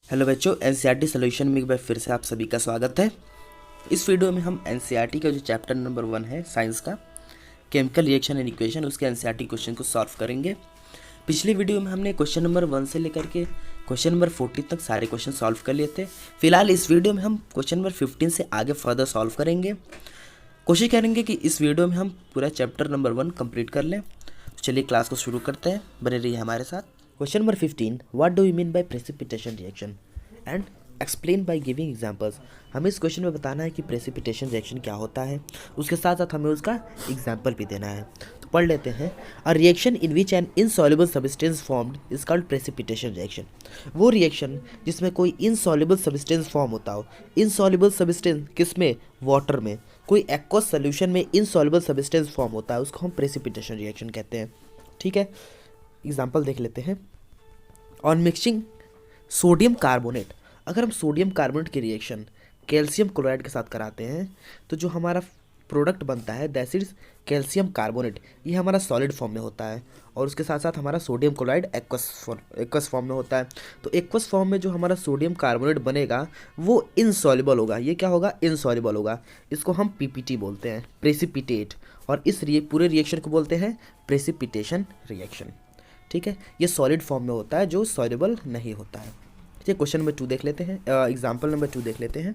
Hello बच्चों, NCERT solution में एक बार फिर से आप सभी का स्वागत है। इस वीडियो में हम एनसीईआरटी का जो चैप्टर नंबर 1 है साइंस का, केमिकल रिएक्शन एंड इक्वेशन, उसके एनसीईआरटी क्वेश्चन को सॉल्व करेंगे। पिछली वीडियो में हमने क्वेश्चन नंबर 1 से लेकर के क्वेश्चन नंबर 14 तक सारे क्वेश्चन सॉल्व कर लिए थे। फिलहाल इस वीडियो में हम क्वेश्चन नंबर 15 से आगे फर्दर सॉल्व करेंगे। कोशिश करेंगे कि इस वीडियो में हम पूरा चैप्टर नंबर 1 कंप्लीट कर लें। तो चलिए क्लास को शुरू करते हैं, बने रहिए हमारे साथ। Question number 15, what do you mean by precipitation reaction and explain by giving examples. हमें इस क्वेश्चन में बताना है कि प्रेसिपिटेशन रिएक्शन क्या होता है, उसके साथ साथ हमें उसका एग्जाम्पल भी देना है। तो पढ़ लेते हैं। A reaction in which N insoluble substance formed is called precipitation reaction. वो रिएक्शन जिसमें कोई इनसॉल्युबल सब्सटेंस फॉर्म होता हो। इनसॉल्युबल सब्सटेंस किस में? वाटर में। कोई एक्वस सोल्यूशन में इनसॉल्युबल सब्सटेंस फॉर्म होता है, उसको हम प्रेसिपिटेशन रिएक्शन कहते हैं। ठीक है, एग्जाम्पल देख लेते हैं। ऑन मिक्सिंग सोडियम कार्बोनेट, अगर हम सोडियम कार्बोनेट की रिएक्शन कैल्शियम क्लोराइड के साथ कराते हैं तो जो हमारा प्रोडक्ट बनता है दैट इज कैल्शियम कार्बोनेट। ये हमारा सॉलिड फॉर्म में होता है और उसके साथ साथ हमारा सोडियम क्लोराइड एक्वस फॉर्म में होता है। तो एक्वस फॉर्म में जो हमारा सोडियम कार्बोनेट बनेगा वो इनसॉल्युबल होगा। ये क्या होगा? इनसॉल्युबल होगा। इसको हम पीपीटी बोलते हैं, प्रेसिपिटेट, और इस पूरे रिएक्शन को बोलते हैं प्रेसिपिटेशन रिएक्शन। ठीक है, ये सॉलिड फॉर्म में होता है जो सॉल्युबल नहीं होता है। ठीक है, क्वेश्चन नंबर 2 देख लेते हैं, एग्जाम्पल नंबर 2 देख लेते हैं।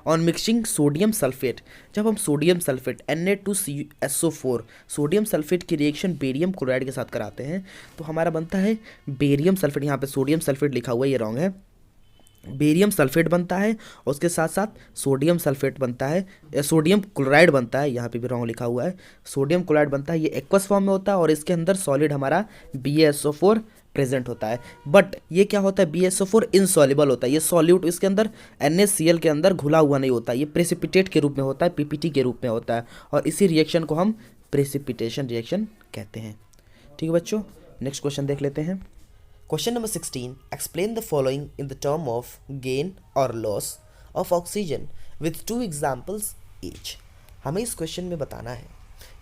ऑन मिक्सिंग सोडियम सल्फेट, जब हम sodium sulphate Na2SO4 sodium sulphate की रिएक्शन बेरियम क्लोराइड के साथ कराते हैं तो हमारा बनता है बेरियम सल्फेट। यहाँ पे सोडियम सल्फेट लिखा हुआ है, ये रॉन्ग है। बेरियम सल्फेट बनता है और उसके साथ साथ सोडियम सल्फेट बनता है, सोडियम क्लोराइड बनता है। यहाँ पे भी रॉन्ग लिखा हुआ है, सोडियम क्लोराइड बनता है। ये एक्वस फॉर्म में होता है और इसके अंदर सॉलिड हमारा BaSO4 प्रेजेंट होता है। बट ये क्या होता है? BaSO4 इनसॉल्युबल होता है। ये सॉल्यूट इसके अंदर NaCl के अंदर घुला हुआ नहीं होता, ये प्रेसिपिटेट के रूप में होता है, पीपीटी के रूप में होता है, और इसी रिएक्शन को हम प्रेसिपिटेशन रिएक्शन कहते हैं। ठीक है बच्चों, नेक्स्ट क्वेश्चन देख लेते हैं। Question number 16. Explain the following in the term of gain or loss of oxygen with two examples each. हमें इस क्वेश्चन में बताना है,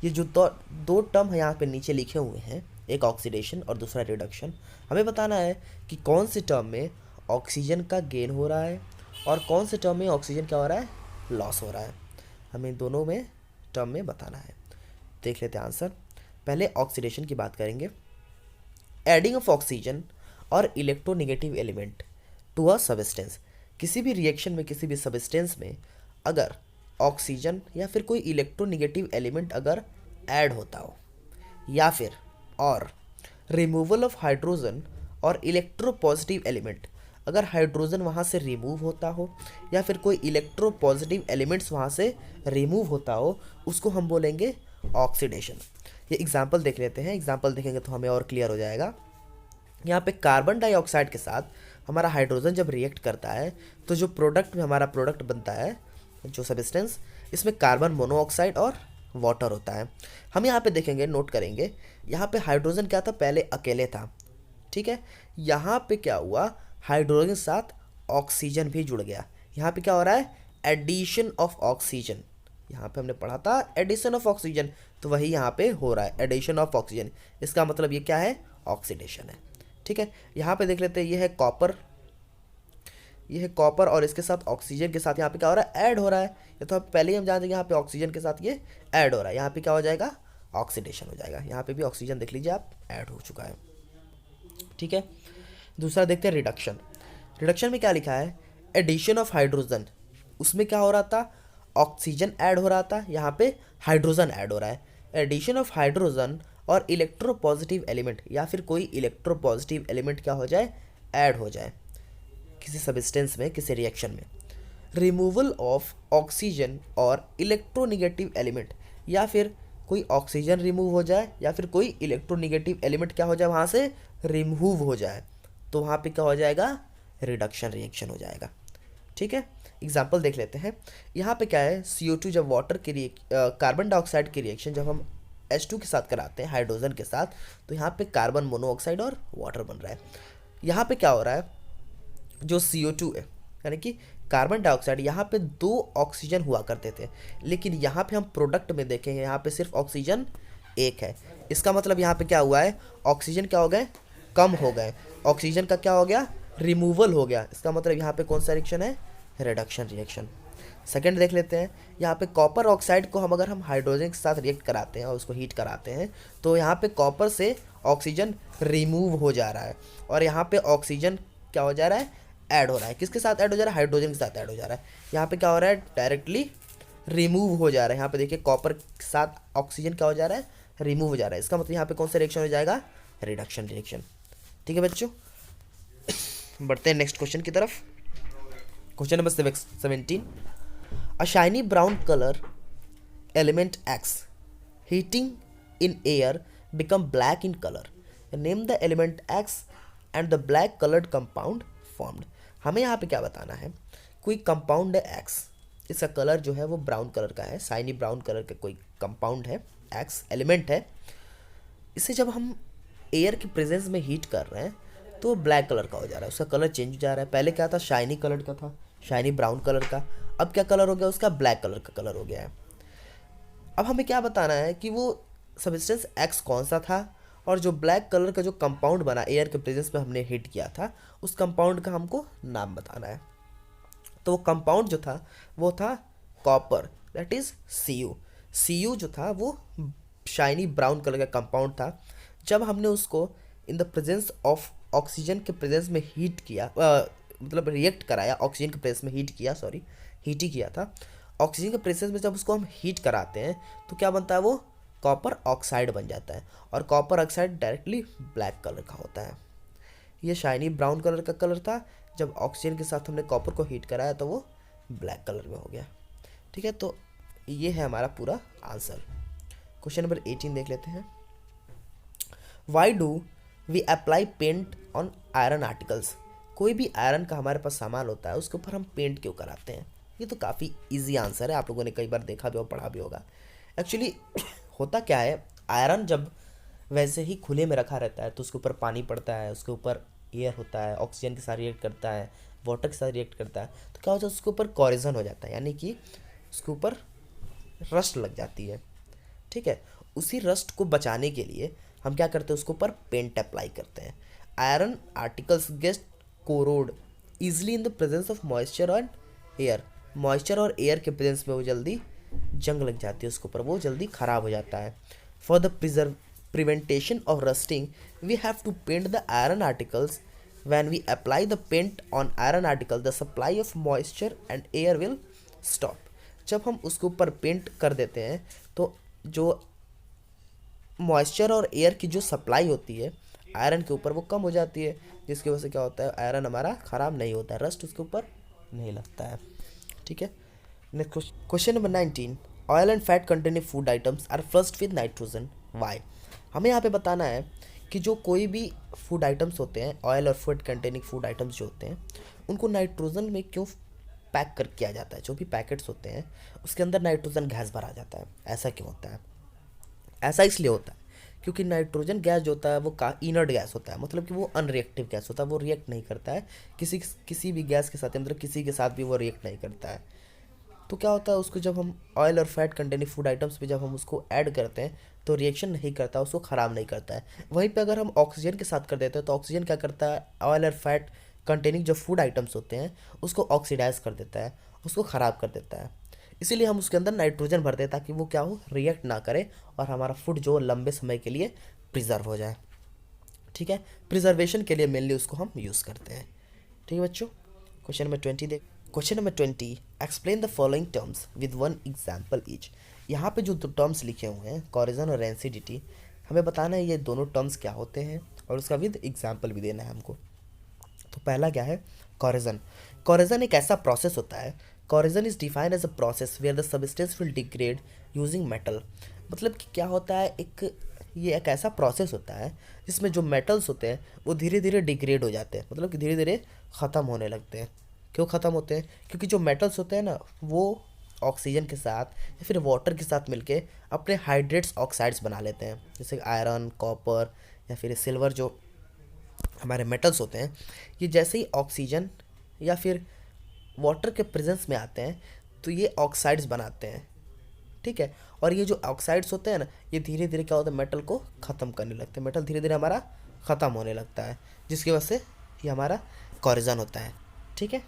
ये जो दो टर्म यहाँ पे नीचे लिखे हुए हैं, एक ऑक्सीडेशन और दूसरा रिडक्शन, हमें बताना है कि कौन से टर्म में ऑक्सीजन का गेन हो रहा है और कौन से टर्म में ऑक्सीजन क्या हो रहा है? लॉस हो रहा है। हमें दोनों में टर्म में बताना है। देख लेते हैं आंसर। पहले ऑक्सीडेशन की बात करेंगे। एडिंग ऑफ ऑक्सीजन और electronegative element to a substance, किसी भी रिएक्शन में किसी भी सबस्टेंस में अगर ऑक्सीजन या फिर कोई इलेक्ट्रोनेगेटिव एलिमेंट अगर ऐड होता हो, या फिर और रिमूवल ऑफ हाइड्रोजन और इलेक्ट्रोपॉजिटिव एलिमेंट, अगर हाइड्रोजन वहाँ से रिमूव होता हो या फिर कोई इलेक्ट्रोपॉजिटिव एलिमेंट्स वहाँ से रिमूव होता हो, उसको हम बोलेंगे ऑक्सीडेशन। ये एग्जाम्पल देख लेते हैं। एग्जाम्पल देखेंगे तो हमें और क्लियर हो जाएगा। यहाँ पे कार्बन डाइऑक्साइड के साथ हमारा हाइड्रोजन जब रिएक्ट करता है तो जो प्रोडक्ट में हमारा प्रोडक्ट बनता है, जो सब्सटेंस, इसमें कार्बन मोनोऑक्साइड और वाटर होता है। हम यहाँ पे देखेंगे, नोट करेंगे, यहाँ पे हाइड्रोजन क्या था? पहले अकेले था। ठीक है, यहाँ पे क्या हुआ? हाइड्रोजन के साथ ऑक्सीजन भी जुड़ गया। यहाँ पे क्या हो रहा है? Addition of oxygen. यहाँ पे हमने पढ़ा था एडिशन ऑफ ऑक्सीजन, तो वही यहाँ पे हो रहा है, एडिशन ऑफ ऑक्सीजन। इसका मतलब ये क्या है? ऑक्सीडेशन है। ठीक है, यहाँ पे देख लेते हैं, ये है कॉपर, ये है कॉपर और इसके साथ ऑक्सीजन के साथ यहाँ पे क्या हो रहा है? ऐड हो रहा है। ये तो पहले ही हम जानते हैं, यहाँ पे ऑक्सीजन के साथ ये ऐड हो रहा है, यहाँ पे क्या हो जाएगा? ऑक्सीडेशन हो जाएगा। यहाँ पे भी ऑक्सीजन देख लीजिए आप, ऐड हो चुका है। ठीक है, दूसरा देखते हैं रिडक्शन। रिडक्शन में क्या लिखा है? एडिशन ऑफ हाइड्रोजन, उसमें क्या हो रहा था? ऑक्सीजन ऐड हो रहा था, यहाँ पे हाइड्रोजन ऐड हो रहा है। एडिशन ऑफ हाइड्रोजन और इलेक्ट्रोपॉजिटिव एलिमेंट, या फिर कोई इलेक्ट्रोपॉजिटिव एलिमेंट क्या हो जाए? ऐड हो जाए किसी सब्सटेंस में, किसी रिएक्शन में। रिमूवल ऑफ ऑक्सीजन और इलेक्ट्रोनेगेटिव एलिमेंट, या फिर कोई ऑक्सीजन रिमूव हो जाए या फिर कोई इलेक्ट्रोनेगेटिव एलिमेंट क्या हो जाए? वहाँ से रिमूव हो जाए, तो वहाँ पे क्या हो जाएगा? रिडक्शन रिएक्शन हो जाएगा। ठीक है, एग्जाम्पल देख लेते हैं। यहाँ पे क्या है? CO2 जब वाटर की कार्बन डाइऑक्साइड की रिएक्शन जब हम H2 के साथ कराते हैं हाइड्रोजन के साथ, तो यहाँ पे कार्बन मोनोऑक्साइड और वाटर बन रहा है। यहाँ पे क्या हो रहा है? जो CO2 है, यानी कि कार्बन डाइऑक्साइड, यहाँ पे 2 ऑक्सीजन हुआ करते थे, लेकिन यहाँ पे हम प्रोडक्ट में देखेंगे यहाँ पे सिर्फ ऑक्सीजन 1 है। इसका मतलब यहाँ पे क्या हुआ है? ऑक्सीजन क्या हो गए? कम हो गए। ऑक्सीजन का क्या हो गया? रिमूवल हो गया, इसका मतलब यहाँ पे कौन सा रिएक्शन है, रिडक्शन रिएक्शन। सेकंड देख लेते हैं, यहाँ पे कॉपर ऑक्साइड को अगर हम हाइड्रोजन के साथ रिएक्ट कराते हैं और उसको हीट कराते हैं तो यहाँ पे कॉपर से ऑक्सीजन रिमूव हो जा रहा है और यहाँ पे ऑक्सीजन क्या हो जा रहा है, ऐड हो रहा है। किसके साथ ऐड हो जा रहा है, हाइड्रोजन के साथ ऐड हो जा रहा है। यहाँ पे क्या हो रहा है, डायरेक्टली रिमूव हो जा रहा है। यहाँ पे देखिए कॉपर के साथ ऑक्सीजन क्या हो जा रहा है, रिमूव हो जा रहा है। इसका मतलब यहाँ पे कौन सा रिएक्शन हो जाएगा, रिडक्शन रिएक्शन। ठीक है बच्चों, बढ़ते हैं नेक्स्ट क्वेश्चन की तरफ। Question number 17, a shiny brown color element X heating in air become black in color. Name the element X and the black colored compound formed. हमें यहाँ पे क्या बताना है, कोई कंपाउंड है X, इसका कलर जो है वो ब्राउन कलर का है, शाइनी ब्राउन कलर का कोई कंपाउंड है, X एलिमेंट है। इसे जब हम एयर की प्रेजेंस में हीट कर रहे हैं तो ब्लैक कलर का हो जा रहा है, उसका कलर चेंज हो जा रहा है। पहले क्या था, शाइनी कलर का था, शाइनी ब्राउन कलर का, अब क्या कलर हो गया उसका, ब्लैक कलर का कलर हो गया है। अब हमें क्या बताना है कि वो सब्सटेंस एक्स कौन सा था और जो ब्लैक कलर का जो कंपाउंड बना एयर के प्रेजेंस में हमने हीट किया था उस कंपाउंड का हमको नाम बताना है। तो वो कंपाउंड जो था वो था copper, that is Cu। Cu जो था वो शाइनी ब्राउन कलर का कंपाउंड था। जब हमने उसको इन द प्रेजेंस ऑफ ऑक्सीजन के प्रेजेंस में हीट किया, मतलब रिएक्ट कराया, ऑक्सीजन के प्रेजेंस में हीट किया, सॉरी हीट ही किया था। ऑक्सीजन के प्रेजेंस में जब उसको हम हीट कराते हैं तो क्या बनता है, वो कॉपर ऑक्साइड बन जाता है और copper oxide directly black colour का होता है। ये शाइनी ब्राउन कलर का कलर था, जब ऑक्सीजन के साथ हमने कॉपर को हीट कराया तो वो ब्लैक कलर में हो गया। ठीक है, तो ये है हमारा पूरा आंसर। क्वेश्चन नंबर 18 देख लेते हैं। Why do we apply paint on iron articles. कोई भी आयरन का हमारे पास सामान होता है उसके ऊपर हम पेंट क्यों कराते हैं। ये तो काफ़ी इजी आंसर है, आप लोगों ने कई बार देखा भी और पढ़ा भी होगा। एक्चुअली होता क्या है, आयरन जब वैसे ही खुले में रखा रहता है तो उसके ऊपर पानी पड़ता है, उसके ऊपर एयर होता है, ऑक्सीजन के साथ रिएक्ट करता है, वाटर के साथ रिएक्ट करता है, तो क्या होता है उसके ऊपर कॉरिजन हो जाता है, यानी कि उसके ऊपर रस्ट लग जाती है। ठीक है, उसी रस्ट को बचाने के लिए हम क्या करते हैं, उसके ऊपर पेंट अप्लाई करते हैं। Iron articles get corrode easily in the presence of moisture and air. Moisture और एयर के प्रेजेंस में वो जल्दी जंग लग जाती है उसके ऊपर, वो जल्दी ख़राब हो जाता है। For the prevention of rusting we have to paint the iron articles. When we apply the paint on iron article the supply of moisture and air will stop. जब हम उसके ऊपर पेंट कर देते हैं तो जो मॉइस्चर और एयर की जो सप्लाई होती है आयरन के ऊपर वो कम हो जाती है, जिसकी वजह से क्या होता है, आयरन हमारा ख़राब नहीं होता है, रस्ट उसके ऊपर नहीं लगता है। ठीक है, next question number 19। Oil and fat containing food items are flushed with nitrogen, why. हमें यहाँ पे बताना है कि जो कोई भी फूड आइटम्स होते हैं, ऑयल और फैट कंटेनिंग फूड आइटम्स जो होते हैं, उनको नाइट्रोजन में क्यों पैक कर किया जाता है। जो भी पैकेट्स होते हैं उसके अंदर नाइट्रोजन गैस भरा जाता है, ऐसा क्यों होता है। ऐसा इसलिए होता है क्योंकि नाइट्रोजन गैस जो होता है वो इनर्ट गैस होता है, मतलब कि वो अनरिएक्टिव गैस होता है, वो रिएक्ट नहीं करता है किसी भी गैस के साथ, मतलब किसी के साथ भी वो रिएक्ट नहीं करता है। तो क्या होता है, उसको जब हम ऑयल और फैट कंटेनिंग फूड आइटम्स पे जब हम उसको ऐड करते हैं तो रिएक्शन नहीं करता, उसको ख़राब नहीं करता है। वहीं पे अगर हम ऑक्सीजन के साथ कर देते हैं तो ऑक्सीजन क्या करता है, ऑयल और फैट कंटेनिंग जो फूड आइटम्स होते हैं उसको ऑक्सीडाइज कर देता है, उसको ख़राब कर देता है। इसीलिए हम उसके अंदर नाइट्रोजन भरते हैं ताकि वो क्या हो, रिएक्ट ना करे और हमारा फूड जो लंबे समय के लिए प्रिजर्व हो जाए। ठीक है, प्रिजर्वेशन के लिए मेनली उसको हम यूज़ करते हैं। ठीक है बच्चों, क्वेश्चन नंबर 20 देख। Question number 20, explain the following terms with one example each. यहाँ पे जो दो टर्म्स लिखे हुए हैं, कॉरिजन और रेंसिडिटी, हमें बताना है ये दोनों टर्म्स क्या होते हैं और उसका विद एग्जाम्पल भी देना है हमको। तो पहला क्या है, कॉरिजन। कॉरिजन एक ऐसा प्रोसेस होता है, corrosion is defined as a process where the substance will degrade using metal. मतलब कि क्या होता है, ये एक ऐसा प्रोसेस होता है जिसमें जो मेटल्स होते हैं वो धीरे धीरे डिग्रेड हो जाते हैं, मतलब कि धीरे धीरे ख़त्म होने लगते हैं। क्यों ख़त्म होते हैं, क्योंकि जो मेटल्स होते हैं ना वो ऑक्सीजन के साथ या फिर वाटर के साथ मिलके अपने हाइड्रेट्स ऑक्साइड्स बना लेते हैं, जैसे आयरन, कॉपर या फिर सिल्वर। जो हमारे मेटल्स होते हैं ये जैसे ही ऑक्सीजन या फिर वाटर के प्रेजेंस में आते हैं तो ये ऑक्साइड्स बनाते हैं। ठीक है, और ये जो ऑक्साइड्स होते हैं ना ये धीरे धीरे क्या होता है, मेटल को ख़त्म करने लगते हैं, मेटल धीरे धीरे हमारा ख़त्म होने लगता है, जिसकी वजह से ये हमारा कॉरिजन होता है। ठीक है,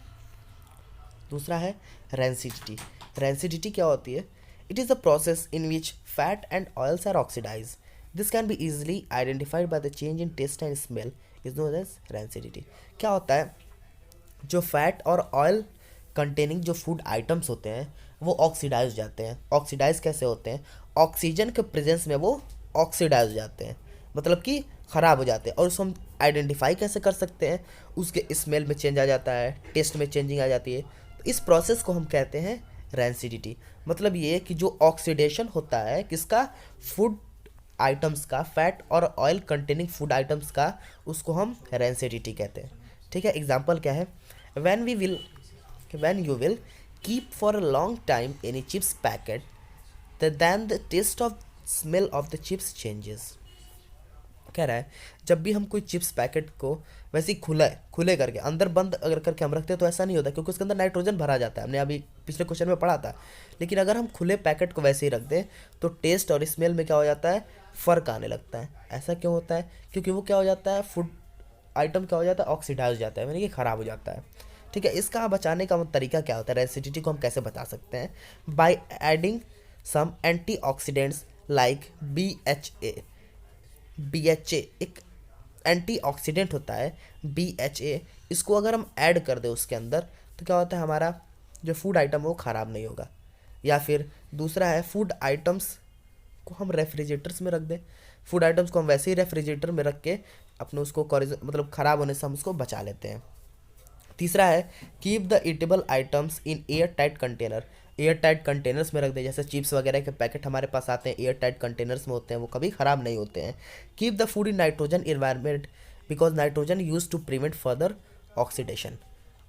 दूसरा है रेंसिडिटी। रेंसिडिटी क्या होती है? It is a process in which fat and oils are oxidise. This can be easily identified by the change in taste and smell is known as rancidity. क्या होता है? जो फैट और ऑयल कंटेनिंग जो food items होते हैं वो oxidise हो जाते हैं। ऑक्सीडाइज कैसे होते हैं? ऑक्सीजन के प्रेजेंस में वो ऑक्सीडाइज हो जाते हैं, मतलब कि ख़राब हो जाते हैं। और उसको हम आइडेंटिफाई कैसे कर सकते हैं? उसके स्मेल में चेंज आ जाता है, टेस्ट में चेंजिंग आ जाती है। तो इस प्रोसेस को हम कहते हैं रेंसिडिटी। मतलब ये कि जो ऑक्सीडेशन होता है किसका? फूड आइटम्स का, फैट और ऑयल कंटेनिंग फूड आइटम्स का, उसको हम रेंसिडिटी कहते हैं। ठीक है, एग्जाम्पल क्या है? when we will when you will keep for a long time any chips packet, then the taste of smell of the chips changes। कह रहा है जब भी हम कोई चिप्स पैकेट को वैसे ही खुले करके अंदर बंद अगर करके हम रखते हैं तो ऐसा नहीं होता, क्योंकि उसके अंदर नाइट्रोजन भरा जाता है, हमने अभी पिछले क्वेश्चन में पढ़ा था। लेकिन अगर हम खुले पैकेट को वैसे ही रख दें तो टेस्ट और स्मेल में क्या हो जाता है? फ़र्क आने लगता है। ऐसा क्यों होता है? क्योंकि वो क्या हो जाता है? फूड आइटम क्या हो जाता है? ऑक्सीडाइज हो जाता है, यानी कि ख़राब हो जाता है। ठीक है, इसका बचाने का तरीका क्या होता है? रेसिडिटी को हम कैसे बचा सकते हैं? By adding some antioxidants like BHA एक एंटीऑक्सीडेंट होता है BHA। इसको अगर हम ऐड कर दें उसके अंदर तो क्या होता है? हमारा जो फूड आइटम है वो ख़राब नहीं होगा। या फिर दूसरा है फूड आइटम्स को हम रेफ्रिजरेटर्स में रख दें। फूड आइटम्स को हम वैसे ही रेफ्रिजरेटर में रख के अपने उसको मतलब ख़राब होने से हम उसको बचा लेते हैं। तीसरा है keep the eatable items in air tight container. Air tight containers में रख दें। जैसे चिप्स वगैरह के पैकेट हमारे पास आते हैं, एयर टाइट कंटेनर्स में होते हैं, वो कभी ख़राब नहीं होते हैं। Keep the food in nitrogen environment because nitrogen use to prevent further oxidation.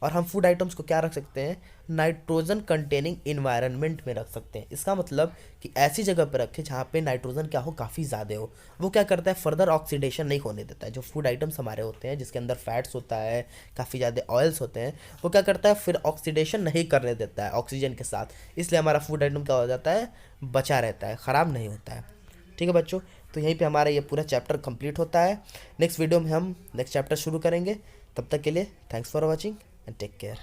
और हम फूड आइटम्स को क्या रख सकते हैं? नाइट्रोजन कंटेनिंग इन्वायरमेंट में रख सकते हैं। इसका मतलब कि ऐसी जगह पर रखें जहाँ पे नाइट्रोजन क्या हो? काफ़ी ज़्यादा हो। वो क्या करता है? फर्दर ऑक्सीडेशन नहीं होने देता है। जो फूड आइटम्स हमारे होते हैं जिसके अंदर फैट्स होता है, काफ़ी ज़्यादा ऑयल्स होते हैं, वो क्या करता है? फिर ऑक्सीडेशन नहीं करने देता है ऑक्सीजन के साथ। इसलिए हमारा फूड आइटम क्या हो जाता है? बचा रहता है, ख़राब नहीं होता है। ठीक है बच्चों, तो यहीं पे हमारा ये पूरा चैप्टर कंप्लीट होता है। नेक्स्ट वीडियो में हम नेक्स्ट चैप्टर शुरू करेंगे। तब तक के लिए thanks for watching and take care.